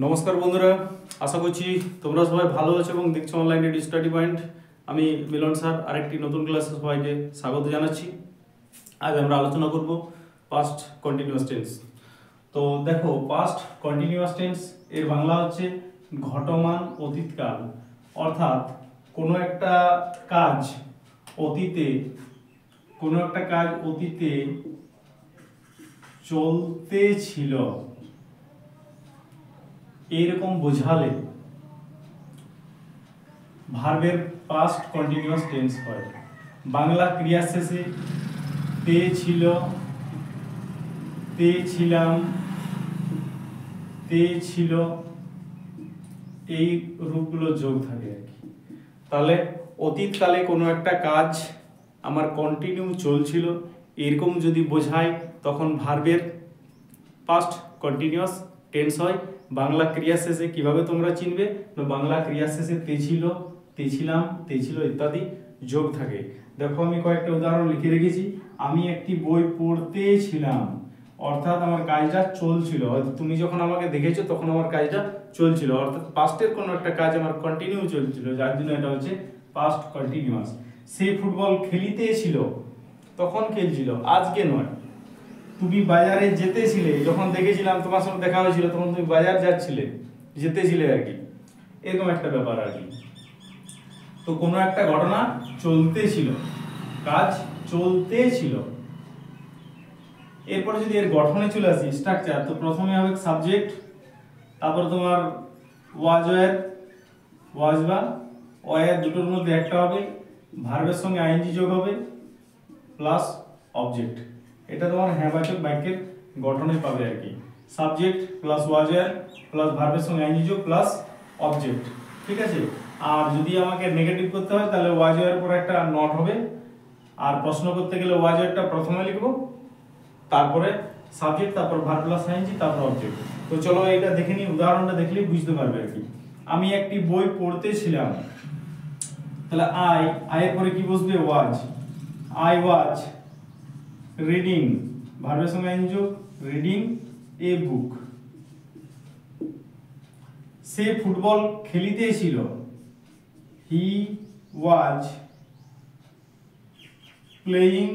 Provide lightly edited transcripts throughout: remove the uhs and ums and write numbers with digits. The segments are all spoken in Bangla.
নমস্কার বন্ধুরা, আশা করছি তোমরা সবাই ভালো আছো এবং দেখছো অনলাইনে স্টাডি পয়েন্ট। আমি মিলন স্যার আরেকটি নতুন ক্লাসে সবাইকে স্বাগত জানাচ্ছি। আজ আমরা আলোচনা করব পাস্ট কন্টিনিউয়াস টেন্স। তো দেখো, পাস্ট কন্টিনিউয়াস টেন্স এর বাংলা হচ্ছে ঘটমান অতীতকাল। অর্থাৎ কোনো একটা কাজ অতীতে চলতে ছিল এইরকম বোঝালে ভার্বের পাস্ট কন্টিনিউয়াস টেন্স হয়। বাংলা ক্রিয়া শেষে তে ছিল, তে ছিলাম, তে ছিল এই রূপগুলো যোগ থাকে আর কি। তাহলে অতীতকালে কোনো একটা কাজ আমার কন্টিনিউ চলছিল এরকম যদি বোঝায় তখন ভার্বের পাস্ট কন্টিনিউয়াস টেন্স হয়। বাংলা ক্রিয়া শেষে কিভাবে তোমরা চিনবে? বাংলা ক্রিয়া শেষে তে ছিল, তে ছিলাম, তে ছিল ইত্যাদি যোগ থাকে। দেখো, আমি কয়েকটা উদাহরণ লিখে রেখেছি। আমি একটি বই পড়তেছিলাম, অর্থাৎ আমার কাজটা চলছিল। হয়তো তুমি যখন আমাকে দেখেছো তখন আমার কাজটা চলছিল, অর্থাৎ পাস্টের কোনো একটা কাজ আমার কন্টিনিউ চলছিল, যার জন্য এটা হচ্ছে পাস্ট কন্টিনিউয়াস। সে ফুটবল খেলিতেছিল, তখন খেলছিল, আজকে নয়। তুমি বাজারে যেতেছিলে, যখন দেখেছিলাম তোমার সঙ্গে দেখা হয়েছিল তখন তুমি বাজার যেতেছিলে আর কি, এরকম একটা ব্যাপার আর কি। তো কোনো একটা ঘটনা চলতেছিল, কাজ চলতেছিল। এরপরে যদি এর গঠনে চলে আসি, স্ট্রাকচার, তো প্রথমে হবে সাবজেক্ট, তারপর তোমার ওয়াজ বা ওয়ার, দুটোর মধ্যে একটা হবে, ভার্বের সঙ্গে আইএনজি যোগ হবে, প্লাস অবজেক্ট। এটা তোমার হ্যাঁবাচক বাক্যের গঠনে পাবে আর কি। সাবজেক্ট প্লাস ওয়াজার প্লাস ভার্বের সঙ্গে আইএনজি যোগ প্লাস অবজেক্ট, ঠিক আছে। আর যদি আমাকে নেগেটিভ করতে হয় তাহলে ওয়াজারের পর একটা নট হবে, আর প্রশ্ন করতে গেলে ওয়াজারটা প্রথমে লিখবো, তারপরে সাবজেক্ট, তারপর ভার্ব প্লাস আইএনজি, তারপর অবজেক্ট। তো চলো এটা দেখে নিই, উদাহরণটা দেখলেই বুঝতে পারবে আর কি। আমি একটি বই পড়তেছিলাম, তাহলে আই এর পরে কি বসবে? ওয়াজ। আই ওয়াজ রিডিং, ভার্বের সঙ্গে আইএনজি যোগ, রিডিং এ বুক। সে ফুটবল খেলিতেছিল, হি ওয়াজ প্লেয়িং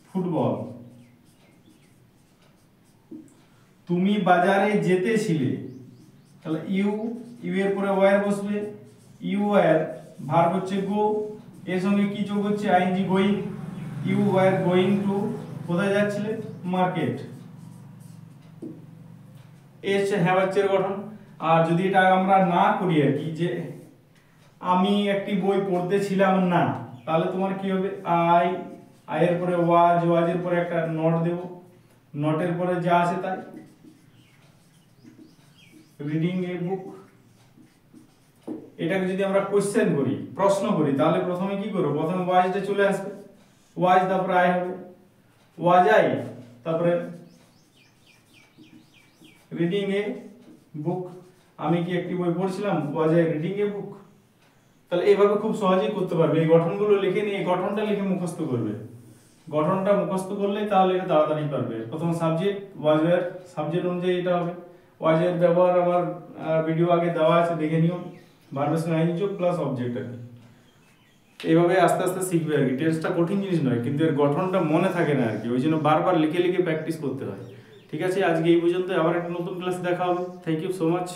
ফুটবল। তুমি বাজারে যেতেছিলে, তাহলে ইউ এর পরে ওয়ার বসবে, ইউ ওয়ার, ভার্ব হচ্ছে গো, এর সঙ্গে কি যোগ হচ্ছে? ING going. You were going to, কোথায় যাচ্ছিলে? মার্কেট। এই হচ্ছে হ্যাবাচ্চের গঠন। আর যদি এটা আমরা না করি আর কি, যে আমি একটি বই পড়তেছিলাম না, তাহলে তোমার কি হবে? আই এর পরে ওয়াজের পরে একটা নট দেব, নটের পরে যা আছে তাই, রিডিং এ বুক। এটাকে যদি আমরা কোশ্চেন করি, প্রশ্ন করি, তাহলে প্রথমে কি করব? প্রথমে ওয়াজটা চলে আসবে, ওয়াজ, তারপরে আই হবে, ওয়াজ আই, তারপরে রিডিং এ বুক। আমি কি একটি বই পড়ছিলাম? ওয়াজ আই রিডিং এ বুক। তাহলে এইভাবে খুব সহজেই করতে পারবে। এই গঠনগুলো লিখে নিয়ে গঠনটা লিখে মুখস্থ করবে। গঠনটা মুখস্থ করলে তাহলে এটা তাড়াতাড়ি পারবে। প্রথম সাবজেক্ট, ওয়াজ ওয়্যার, সাবজেক্ট অনুযায়ী এটা হবে। ওয়াজ এর ব্যবহার আমার ভিডিও আগে দেওয়া আছে, দেখে নিও। ভার্বের সঙ্গে আইএনজি যোগ প্লাস অবজেক্ট আর কি। এইভাবে আস্তে আস্তে শিখবে আর কি। টেন্সটা কঠিন জিনিস নয়, কিন্তু এর গঠনটা মনে থাকে না আর কি, ওই জন্য বারবার লিখে লিখে প্র্যাকটিস করতে হয়। ঠিক আছে, আজকে এই পর্যন্ত। আবার একটা নতুন ক্লাসে দেখা হবে। Thank you so much.